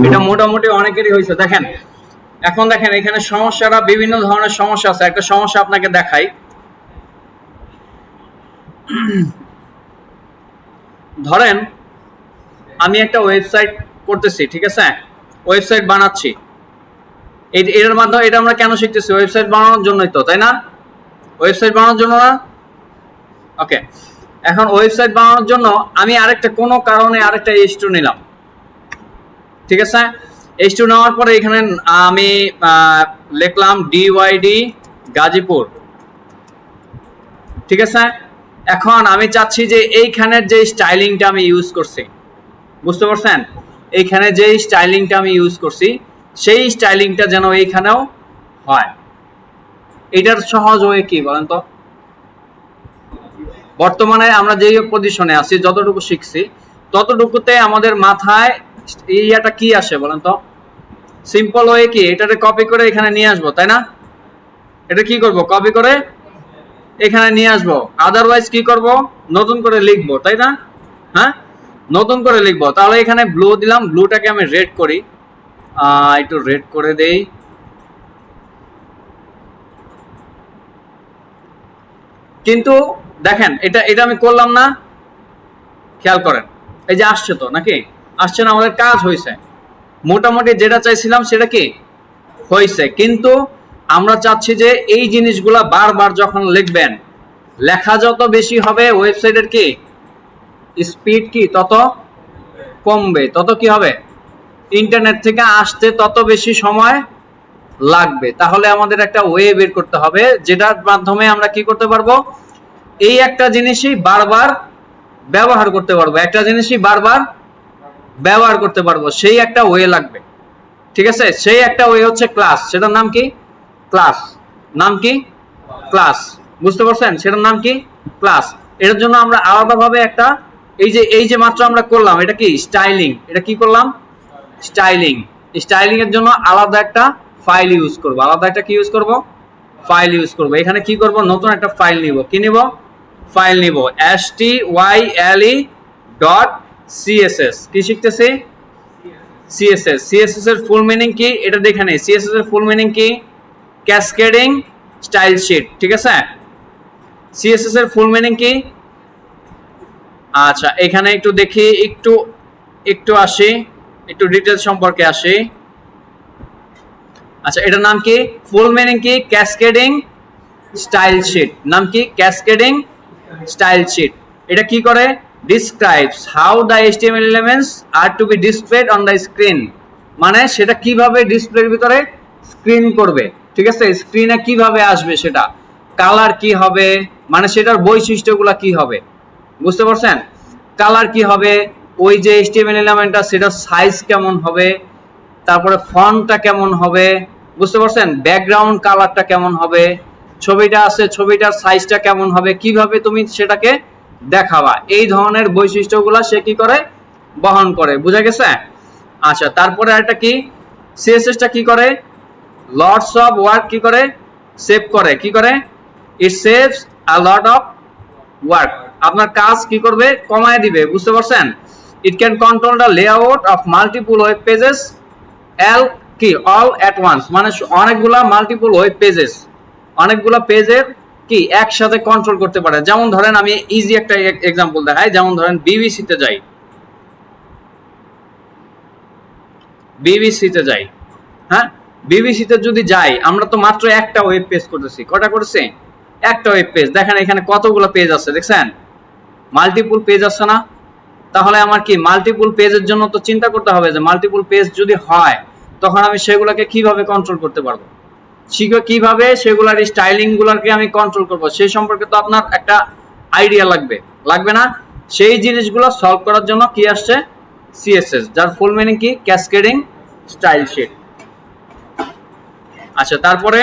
এটা মোটামুটি অনেকেরই হয়েছে। দেখেন এখন দেখেন এখানে সমস্যাটা, বিভিন্ন ধরনের সমস্যা আছে। একটা সমস্যা আপনাকে দেখাই। ধরেন আমি একটা ওয়েবসাইট করতেছি, ঠিক আছে, ওয়েবসাইট বানাচ্ছি। এটার মাধ্যমে, এটা আমরা কেন শিখতেছি? ওয়েবসাইট বানানোর জন্যই তো, তাই না? ওয়েবসাইট বানানোর জন্য না? ওকে, এখন ওয়েবসাইট বানানোর জন্য আমি আরেকটা কোনো কারণে আরেকটা H2 নিলাম, ঠিক আছে। H2 নেওয়ার পরে এখানে আমি লিখলাম DYD গাজীপুর, ঠিক আছে। এখন আমি চাচ্ছি যে এইখানের যে স্টাইলিংটা আমি ইউজ করছি, বুঝতে পারছেন? এইখানে যে স্টাইলিংটা আমি ইউজ করছি সেই স্টাইলিংটা যেন এইখানেও হয়। এটার সহজ ওয়ে কি বলেন তো? বর্তমানে আমরা যে পজিশনে আছি, যতটুকু শিখছি ততটুকুতে আমাদের মাথায় এইটা কি আসে বলেন তো? সিম্পল ওয়ে কি, এটাকে কপি করে এখানে নিয়ে আসবো, তাই না? এটা কি করব? কপি করে এখানে নিয়ে আসবো। আদারওয়াইজ কি করব? নতুন করে লিখবো, তাই না? হ্যাঁ, নতুন করে লিখবো। তাহলে এখানে ব্লু দিলাম, ব্লুটাকে আমি রেড করি, একটু রেড করে দেই। কিন্তু দেখেন এটা এটা আমি করলাম না, খেয়াল করেন এই যে আসছে তো নাকি, আসছে না, আমাদের কাজ হয়েছে, মোটামুটি যেটা চাইছিলাম সেটা কি হয়েছে। কিন্তু আমরা চাচ্ছি যে এই জিনিসগুলা বারবার যখন লিখবেন, লেখা যত বেশি হবে ওয়েবসাইটের কি স্পিড কি তত কমবে, তত কি হবে ইন্টারনেট থেকে আসতে তত বেশি সময় লাগবে। তাহলে আমাদের একটা ওয়ে বের করতে হবে যেটার মাধ্যমে আমরা কি করতে পারবো, এই একটা জিনিসই বারবার ব্যবহার করতে পারবো, একটা জিনিসই বারবার ব্যবহার করতে পারবো, সেই একটা ওয়ে লাগবে। ঠিক আছে, সেই একটা ওয়ে হচ্ছে ক্লাস, সেটার নাম কি ক্লাস, নাম কি ক্লাস, বুঝতে পারছেন, সেটার নাম কি ক্লাস। এর জন্য আমরা আলাদাভাবে একটা এই যে মাত্র আমরা করলাম এটা কি স্টাইলিং, এটা কি করলাম স্টাইলিং, স্টাইলিং এর জন্য আলাদা একটা ফাইল ইউজ করব, আলাদা একটা কি ইউজ করব ফাইল ইউজ করব। এখানে কি করব, নতুন একটা ফাইল নিব, কি নিব ফাইল নিব style.css, কি শিখতেছি সিএসএস। সিএসএস এর ফুল মিনিং কি এটা দেখে নেই, সিএসএস এর ফুল মিনিং কি ক্যাসকেডিং স্টাইল শিট, ঠিক আছে। সিএসএস এর ফুল মিনিং কি, আচ্ছা এখানে একটু দেখি, একটু একটু আসি, একটু ডিটেইলস সম্পর্কে আসি। আচ্ছা এটার নাম কি, ফুল মিনিং কি ক্যাসকেডিং স্টাইল শিট, নাম কি ক্যাসকেডিং স্টাইল শিট। এটা কি করে, describes how the HTML elements are to be displayed on the screen, মানে সেটা কিভাবে ডিসপ্লের ভিতরে স্ক্রিন করবে, ঠিক আছে, স্ক্রিনে কিভাবে আসবে, সেটা কালার কি হবে, মানে সেটার বৈশিষ্ট্যগুলো কি হবে, বুঝতে পারছেন, কালার কি হবে, ওই যে HTML এলিমেন্টটা সেটার সাইজ কেমন হবে, তারপরে ফন্টটা কেমন হবে, বুঝতে পারছেন, ব্যাকগ্রাউন্ড কালারটা কেমন হবে, ছবিটা আছে ছবিটার সাইজটা কেমন হবে, কিভাবে তুমি সেটাকে দেখাবা, এই ধরনের বৈশিষ্ট্যগুলো সে কি করে বহন করে, বুঝা গেছে। আচ্ছা তারপরে একটা কি সিএসএসটা কি করে, লটস অফ ওয়ার্ক কি করে সেভ করে, কি করে it saves a lot of work, আপনার কাজ কি করবে কমায় দিবে, বুঝতে পারছেন। It can control the layout of multiple web pages এল কি অল এট ওয়ান্স, মানে অনেকগুলা মাল্টিপল ওয়েব পেজেস, অনেকগুলা পেজের কি একসাথে কন্ট্রোল করতে পারে। যেমন ধরেন আমি ইজি একটা এক্সাম্পল দেখাই, যেমন ধরেন বিবিসিতে যাই, বিবিসিতে যাই, হ্যাঁ বিবিসিতে যদি যাই, আমরা তো মাত্র একটা ওয়েব পেজ করতেছি, কটা করছে একটা ওয়েব পেজ, দেখেন এখানে কতগুলো পেজ আছে, দেখছেন মাল্টিপল পেজ আছে না। তাহলে আমার কি মাল্টিপল পেজের জন্য তো চিন্তা করতে হবে যে মাল্টিপল পেজ যদি হয় তখন আমি সেগুলোকে কিভাবে কন্ট্রোল করতে পারবো, কিভাবে সেগুলার স্টাইলিং গুলাকে আমি কন্ট্রোল করব, সেই সম্পর্কে তো আপনার একটা আইডিয়া লাগবে, লাগবে না। সেই জিনিসগুলো সলভ করার জন্য কি আসছে সিএসএস, যার ফুল মিনিং কি ক্যাসকেডিং স্টাইল শিট। আচ্ছা তারপরে,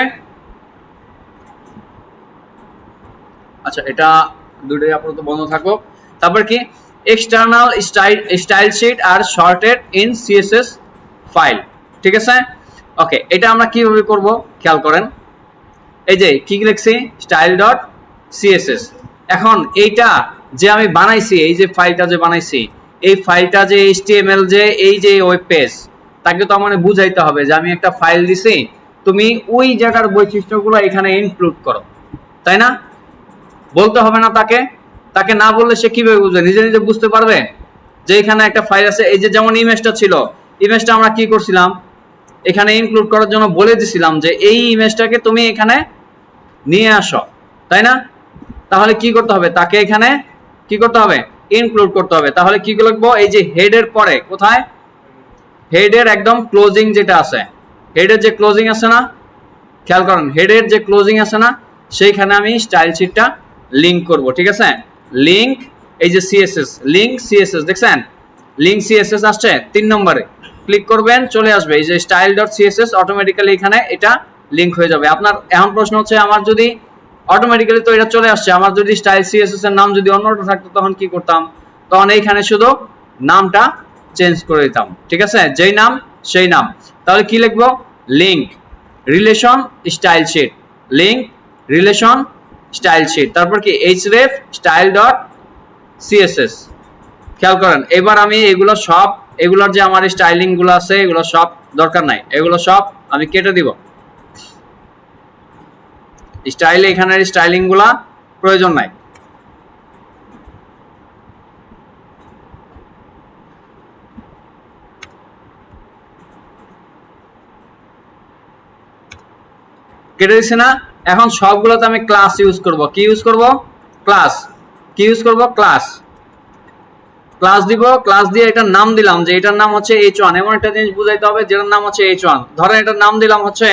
আচ্ছা এটা দুটোই আপাতত বন্ধ থাকুক। তারপর কি external style sheet are stored in CSS file, ঠিক আছে। ওকে এটা আমরা কিভাবে করব খেয়াল করেন, এই যে কি লিখছি স্টাইল ডট সিএসএস। এখন এইটা যে আমি বানাইছি, এই যে ফাইলটা যে বানাইছি, এই ফাইলটা যে এইচটিএমএল যে এই যে ওয়েব পেজ, তাকে তো আমার বুঝাইতে হবে যে আমি একটা ফাইল দিছি, তুমি ওই জায়গার বৈশিষ্ট্যগুলো এখানে ইনক্লুড করো, তাই না, বলতে হবে না তাকে, তাকে না বললে সে কিভাবে বুঝবে, নিজে নিজে বুঝতে পারবে যে এখানে একটা ফাইল আছে। এই যে যেমন ইমেজটা ছিল, ইমেজটা আমরা কি করছিলাম এখানে ইনক্লুড করার জন্য বলে দিছিলাম যে এই ইমেজটাকে তুমি এখানে নিয়ে আসো, তাই না। তাহলে কি করতে হবে, তাকে এখানে কি করতে হবে ইনক্লুড করতে হবে। তাহলে কি লিখবো, এই যে হেডের পরে কোথায়, হেডের একদম ক্লোজিং যেটা আছে, হেডের যে ক্লোজিং আছে না, খেয়াল করেন হেডের যে ক্লোজিং আছে না, সেইখানে আমি স্টাইল শিটটা লিংক করব, ঠিক আছে। লিংক এই যে সিএসএস, লিংক সিএসএস, দেখছেন লিংক সিএসএস আসছে 3 নম্বরে, ক্লিক করবেন চলে আসবে এই যে স্টাইল ডট সিএসএস, অটোমেটিক্যালি এখানে এটা লিংক হয়ে যাবে। আপনার এখন প্রশ্ন হচ্ছে আমার যদি অটোমেটিক্যালি তো এটা চলে আসছে, আমার যদি স্টাইল সিএসএস এর নাম যদি অন্যটা থাকতো তখন কি করতাম, তখন এইখানে শুধু নামটা চেঞ্জ করে দিতাম, ঠিক আছে, যেই নাম সেই নাম। তাহলে কি লিখবো, link relation style sheet, link relation style sheet, তারপর কি href স্টাইল ডট সিএসএস। খেয়াল করেন এবার আমি এগুলো সব, এগুলোর যে আমার স্টাইলিং গুলো আছে এগুলো সব দরকার নাই, এগুলো সব আমি কেটে দিব, স্টাইল এখানের স্টাইলিং গুলা প্রয়োজন নাই। কেটে দিচ্ছি না? এখন সবগুলোতে আমি ক্লাস ইউজ করব। কি ইউজ করব? ক্লাস। কি ইউজ করব? ক্লাস। ক্লাস দিব, ক্লাস দিয়ে এটার নাম দিলাম যে এটার নাম হচ্ছে h1। এমন একটা জিনিস বুঝাইতে হবে যেটার নাম হচ্ছে h1। ধরেন এটার নাম দিলাম হচ্ছে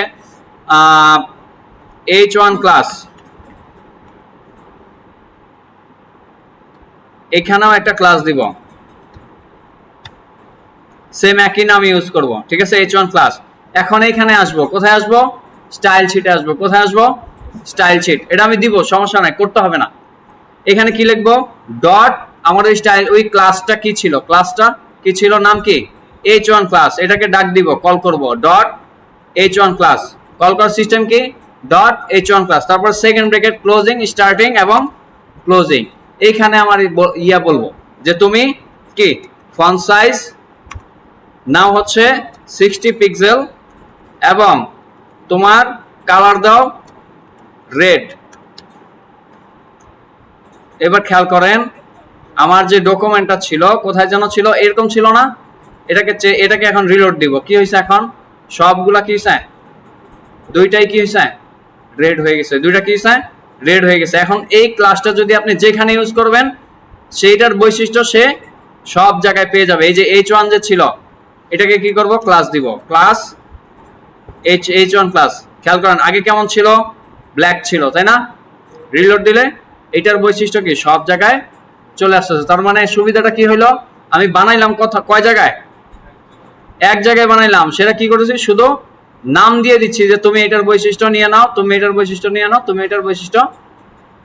h1 ক্লাস। এখানেও একটা ক্লাস দিব, সেম একই নাম ইউজ করব, ঠিক আছে, h1 ক্লাস। এখন এখানে আসবো, কোথায় আসবো? স্টাইল শিটে আসবো। কোথায় আসবো? Style sheet. এটা আমি দিব, সমস্যা নাই, করতে হবে না। এখানে কি লিখবো? ডট আমাদের স্টাইল, ওই ক্লাসটা কি ছিল, ক্লাসটা কি ছিল, নাম কি? h1 class. এটাকে ডাক দিব, কল করব, ডট h1 ক্লাস। কল করার সিস্টেম কি? Dot h1 class. তারপর সেকেন্ড ব্র্যাকেট ক্লোজিং, স্টার্টিং এবং ক্লোজিং। এইখানে আমার ইয়া বলবো যে তুমি কি ফন্ট সাইজ নাও হচ্ছে 60 পিক্সেল এবং তোমার কালার দাও রেড। এবার খেয়াল করেন আমার যে ডকুমেন্টটা ছিল কোথায় যেন ছিল, এরকম ছিল না? এটাকে এখন রিলোড দিব। কি হয়েছে? এখন সবগুলা কি হয়েছে? দুইটাই কি হয়েছে? রেড হয়ে গেছে। দুইটা কি হয়েছে? রেড হয়ে গেছে। এখন এই ক্লাসটা যদি আপনি যেখানে ইউজ করবেন সেইটার বৈশিষ্ট্য সে সব জায়গায় পেয়ে যাবে। এই যে h1 যে ছিল এটাকে কি করব? ক্লাস দিব, ক্লাস h1 ক্লাস। খেয়াল করেন আগে কেমন ছিল? ব্ল্যাক ছিল, তাই না? রিলোড দিলে এটার বৈশিষ্ট্য কি সব জায়গায় চলে আসছে। তার মানে সুবিধাটা কি হলো? আমি বানাইলাম কয় জায়গায়? এক জায়গায় বানাইলাম। সেটা কি করেছি? শুধু নাম দিয়ে দিচ্ছি যে তুমি এটার বৈশিষ্ট্য নিয়ে নাও, তুমি এটার বৈশিষ্ট্য নিয়ে নাও, তুমি এটার বৈশিষ্ট্য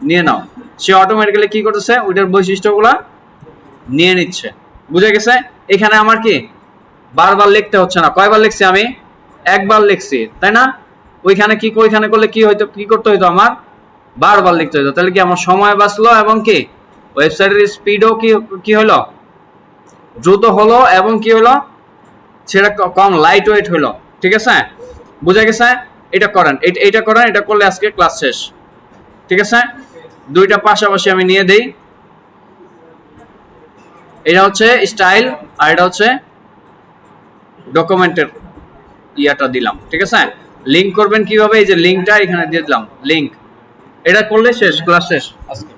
নিয়ে নাও। সে অটোমেটিক্যালি কি করতেছে? ওইটার বৈশিষ্ট্যগুলা নিয়ে নিচ্ছে। বুঝে গেছে? এখানে আমার কি বারবার লিখতে হচ্ছে না। কয়বার লিখছি আমি? একবার লিখছি, তাই না? ওইখানে করলে কি হইতো, কি করতে হইতো? আমার বারবার লিখতে হইতো। তাহলে কি আমার সময় বাঁচলো এবং কি ওয়েবসাইটের স্পিডও কি হলো? দ্রুত হলো এবং কি হলো? সেটা কম লাইট ওয়েট হলো। ঠিক আছে? বুঝা গেছে? এটা করেন, এটা করেন, এটা করলে আজকে ক্লাস শেষ। ঠিক আছে? দুইটা পাশাপাশি আমি নিয়ে দেই। এটা হচ্ছে স্টাইল আর এটা হচ্ছে ডকুমেন্টের ইয়াটা দিলাম। ঠিক আছে? লিংক করবেন কিভাবে? এই যে লিংকটা এখানে দিয়ে দিলাম, লিংক। এটা করলে শেষ, ক্লাস শেষ আজকে।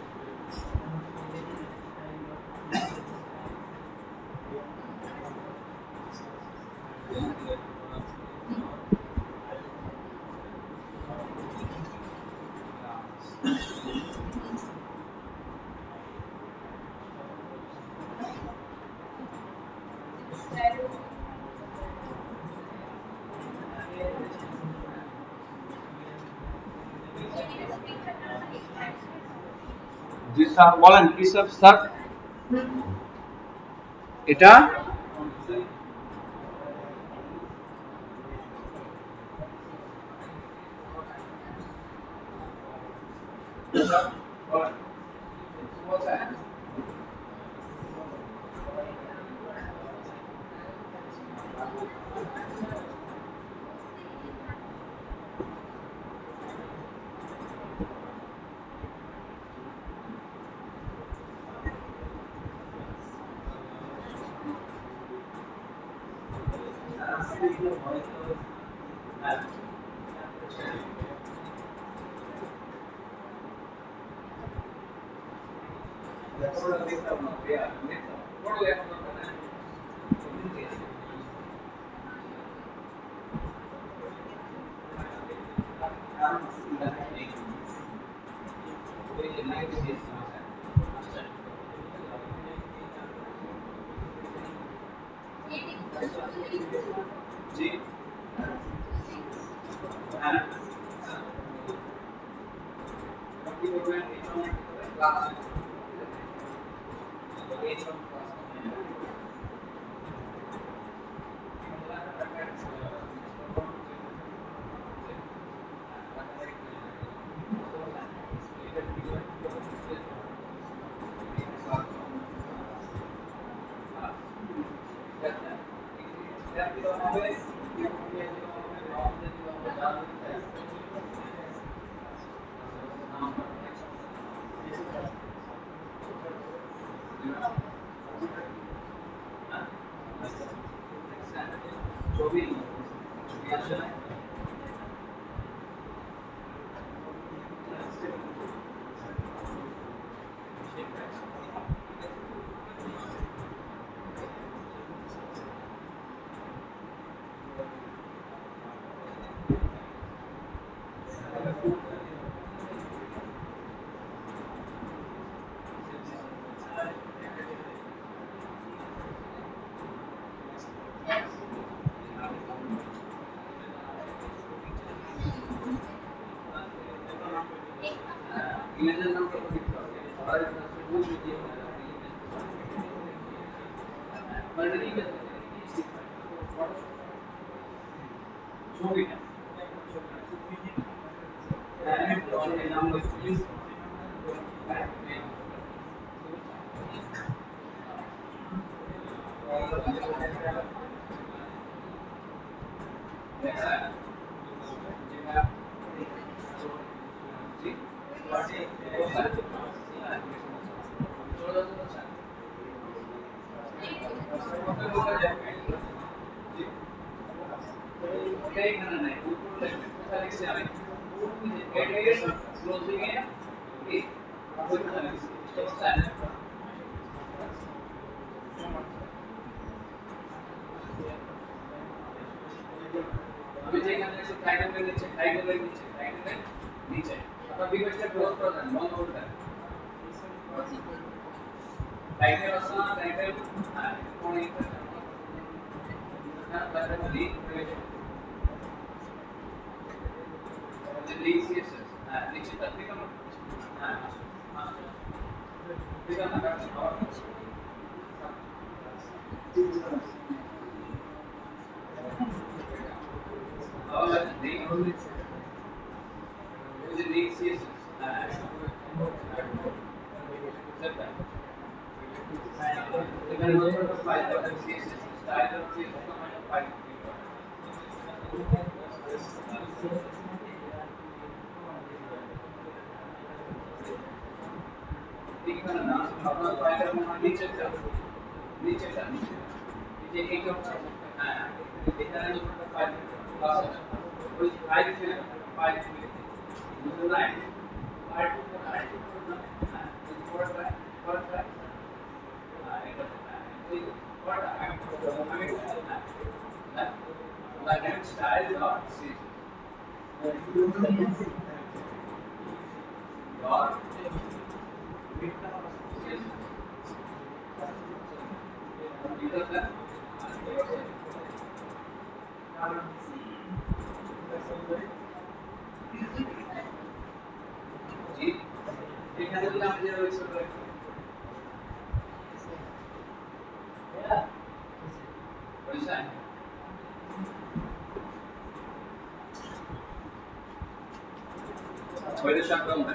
জি স্যার, বলেন কি স্যার? স্যার এটা ইমেজের নামটা লিখতে হবে আর মানে ইমেজ ছবিটা হ্যাঁ ছবির নাম লিখতে এখানে নাই উপরে কোথায় লিখছি আমি ক্লোজিং এ এই ওইখানে লিখছি আমি যেখানে লিখছি টাইটেলের নিচে নিচে আপনার ডিভাইসটা ক্লোজ করে দেন বন্ধ করে দেন টাইটেল আছে না টাইটেল কোন একটা লিখ লিখ সিএসএস নিচে তার দিকে আমরা ঠিক আছে তাহলে লিখ লিখ সিএসএস এখানে একটা ফাইল আছে সিএসএস স্টাইল আছে ফাইল এখানে না আপনার ফাইলের নিচে যে এই হচ্ছে হ্যাঁ এখানে একটা ফাইল আছে ওই ফাইল থেকে ফাইল বুঝতে নাই ফাইল টু ফাইল হ্যাঁ পড়া এটা এই পড়া আমি like style dot c dot এখানে যদি আমি যে রয়েছে বুঝছেন ওইটা সাকরাম না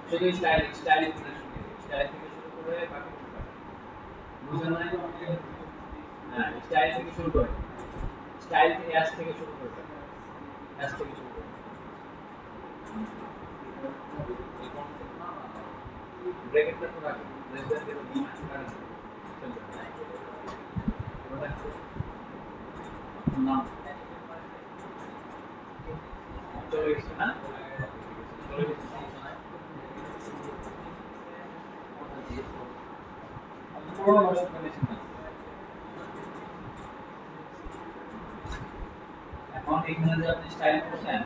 শুধু স্টাইল স্টাইল স্টাইল থেকে শুরু করে বাকি বুঝলেন না? হ্যাঁ, স্টাইল থেকে শুরু করে স্টাইল থেকে অ্যাস থেকে শুরু করে অ্যাস থেকে শুরু করে ব্র্যাকেটটা তো রাখুন লেস দ্যান দেব বি নাম চলে গেছে না চলে গেছে পুরো নষ্ট করে দিয়েছেন না এখন এখানে যে আপনি স্টাইল করছেন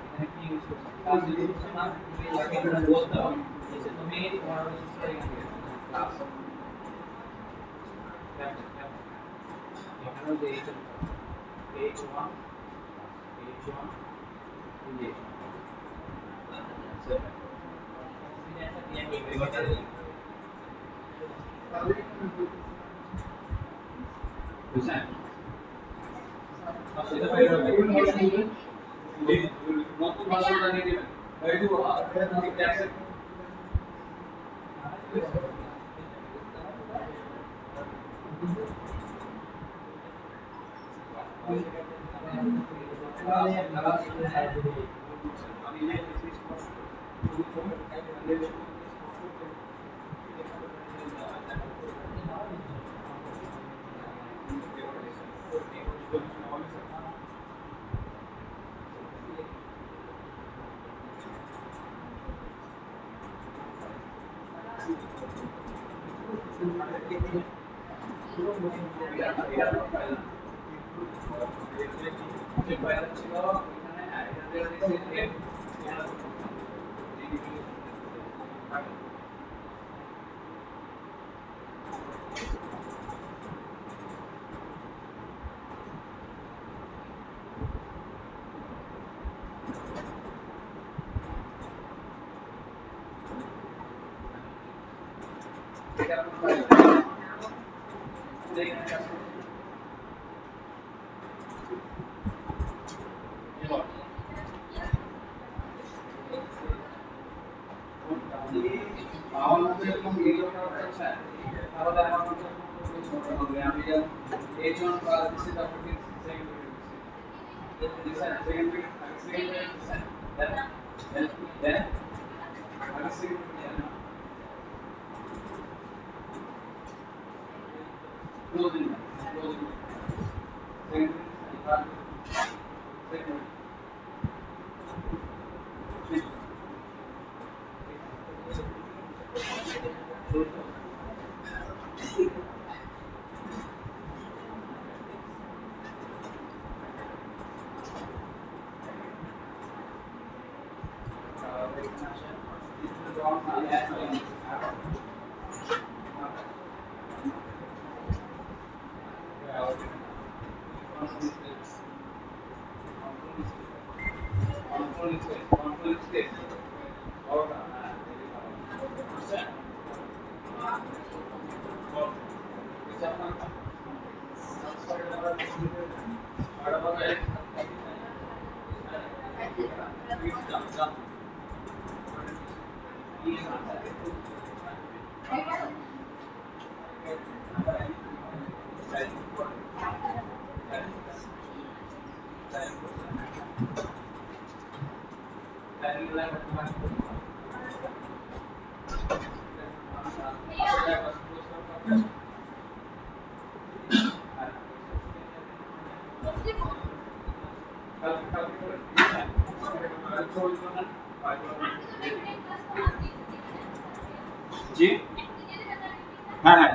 এখানে কি ইউজ করছেন ক্লাস ইউজ করছেন না তুমি তাকে এখানে বলতে হবে যে তুমি তোমার সুস্থ এখানে ক্লাস এখানে যে H1 নতুন ভাষাটা নিয়ে দিবেন আমার মধ্যে এরকম ভিডিও করা হচ্ছে তাহলে আমার মধ্যে ছোট হবে আমি যেমন এই জন ক্লাস দিচ্ছি তারপর সেকেন্ড ভিডিও then আমি সেকেন্ড closing second জি হ্যাঁ হ্যাঁ